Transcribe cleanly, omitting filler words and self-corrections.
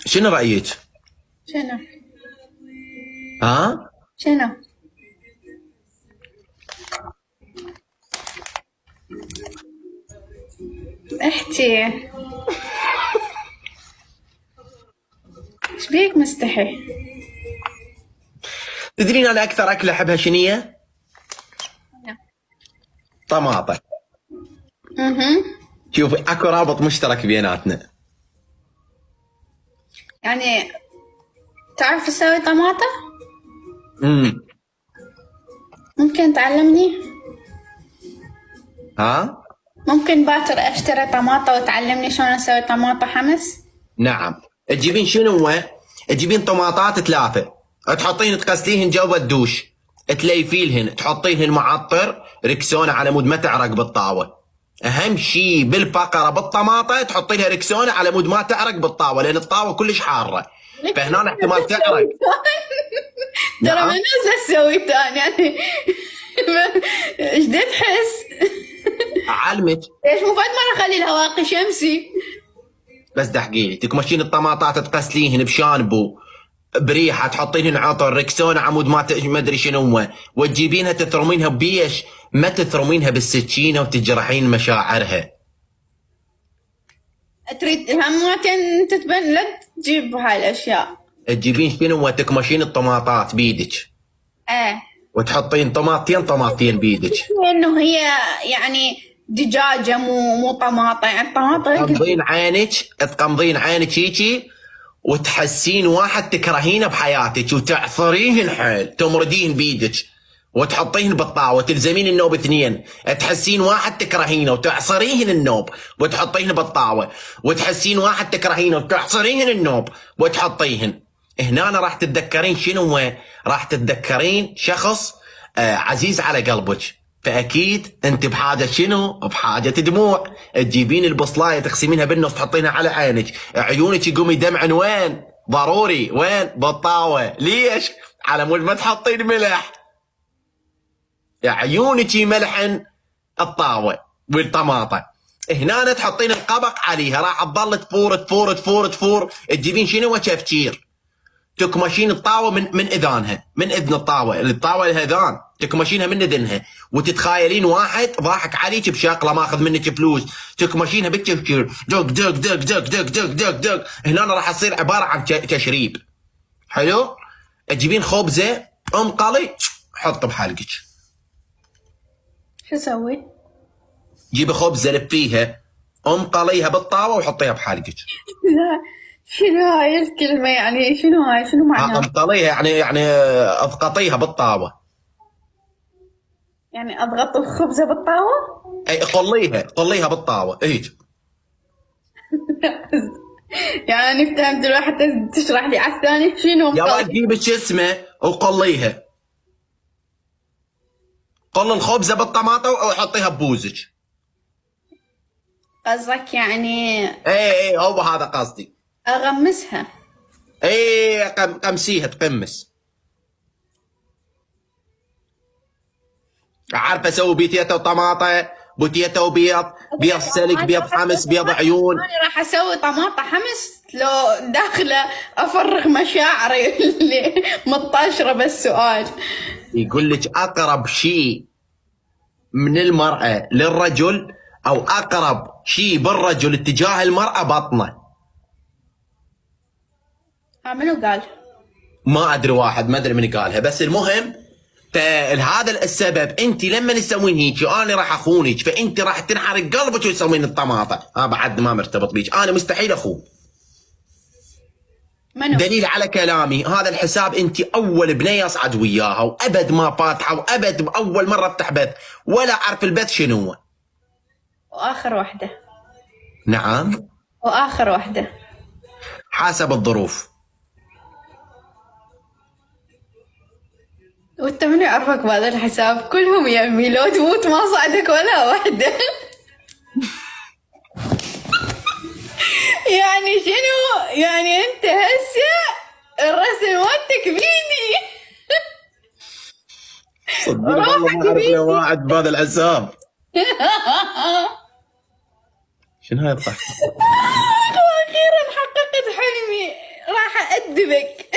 شنو رأيك؟ شنو؟ ها؟ شنو؟ احكي. ايش بيك مستحي؟ تدرين انا اكثر اكله احبها شنية؟ طماطة. اها. شوفي اكو رابط مشترك بيناتنا. يعني تعرف تسوي طماطة؟ امم ممكن تعلمني؟ ها؟ ممكن باكر اشتري طماطة وتعلمني شلون اسوي طماطة حمص؟ نعم. تجيبين شنو هو؟ تجيبين طماطات 3 تحطين تغسليهن جوا الدوش، تليفيلهن، تحطينهن معطر ركسونة على مود ما تعرق بالطاوة. اهم شيء بالبقرة بالطماطة تحطي لها ركسونة على مود ما تعرق بالطاوة، لان الطاوة كلش حارة فهنا احتمال تعرق. ترى نعم. ما نازلة اسوي تاني يعني. ايش دا تحس؟ اعلمك. ليش مو فد مرة اخلي الهواقي شمسي؟ بس دحقيلي تكمشين الطماطات تغسليهن بشامبو بريحه، تحطينهن عطر ركسون عمود ما ادري شنو هو، وتجيبينها تثرمينها بيش، ما تثرمينها بالسكينه وتجرحين مشاعرها. تريد همتين تتبن لا تجيب هاي الاشياء. تجيبين شنو هو؟ تكمشين الطماطات بيدك ايه. وتحطين طماطتين بيدك. انه هي يعني دجاجة مو طماطة، يعني طماطة تقمضين عينك هيجي وتحسين واحد تكرهينه بحياتك وتعثريهن حيل، تمردين بيدك وتحطيهن بالطاوه، تلزمين النوب 2، تحسين واحد تكرهينه وتعصريهن النوب وتحطيهن بالطاوه، وتحسين واحد تكرهينه وتعصريهن النوب وتحطيهن. هنا راح تتذكرين شنو هو؟ راح تتذكرين شخص عزيز على قلبك. فاكيد انت بحاجه شنو؟ بحاجه دموع. تجيبين البصلايه تقسمينها بالنص تحطينها على عينك، عيونك يقوم يدمعن. وين؟ ضروري وين؟ بالطاوه. ليش؟ على مود ما تحطين ملح، عيونك يملحن الطاوه والطماطه. هنا تحطين القبق عليها، راح تظل تفور تفور تفور تفور. تجيبين شنو؟ كفشير، تكمشين الطاوه من اذانها، من اذن الطاوه الاذان تكمشينها من اذنها، وتتخيلين واحد ضاحك عليك بشغله ماخذ منك فلوس، تكمشينها بالتفكير دق دق دق دق دق دق دق دق. هنا راح تصير عباره عن تشريب حلو. تجيبين خبزه قلي حط بحلقك. شو اسوي؟ جيبي خبزه لفيها قليها بالطاوه وحطيها بحلقك. شنو هاي الكلمة يعني؟ شنو هاي؟ شنو معناها؟ قليها يعني اضغطيها بالطاوه. يعني اضغط الخبزة بالطاوة؟ اي قليها بالطاوه هيك. يعني فهمت. الواحد تشرح لي على الثاني شنو يا ولد جيب شو اسمه وقليها. قل الخبزه بالطماطه وحطيها ببوزك. قصدك يعني اي هو هذا قصدي. اغمسها؟ اي قمسيها تقمس. عارفه اسوي بيتيتا وطماطه، بوتيتا وبيض، بيض سلق، بيض حمص، بيض عيون. انا راح اسوي طماطة حمص لو داخله افرغ مشاعري اللي مطاشره بالسؤال. يقول لك اقرب شيء من المراه للرجل، او اقرب شيء بالرجل اتجاه المراه بطنه. منو قال؟ ما ادري واحد، ما ادري من قالها، بس المهم فلهذا السبب انت لما تسوين هيك انا راح اخونك، فانت راح تنحرق قلبك وتسوين الطماطه. بعد ما مرتبط بيك، انا مستحيل اخون. منو؟ دليل على كلامي هذا الحساب انت اول بنيه اصعد وياها، وابد ما فاتحه، وابد اول مره افتح بث ولا اعرف البث شنو هو. واخر واحده. نعم. واخر واحده. حسب الظروف. وانت من يعرفك بهذا الحساب؟ كلهم يمي لو تموت ما صعدك ولا واحدة. يعني شنو؟ يعني انت هسه الرسم مالتك بيدي. صدقني والله ما اعرف لو واحد بهذا الحساب. شنو هاي الضحكة؟ واخيرا حققت حلمي. أأدبك.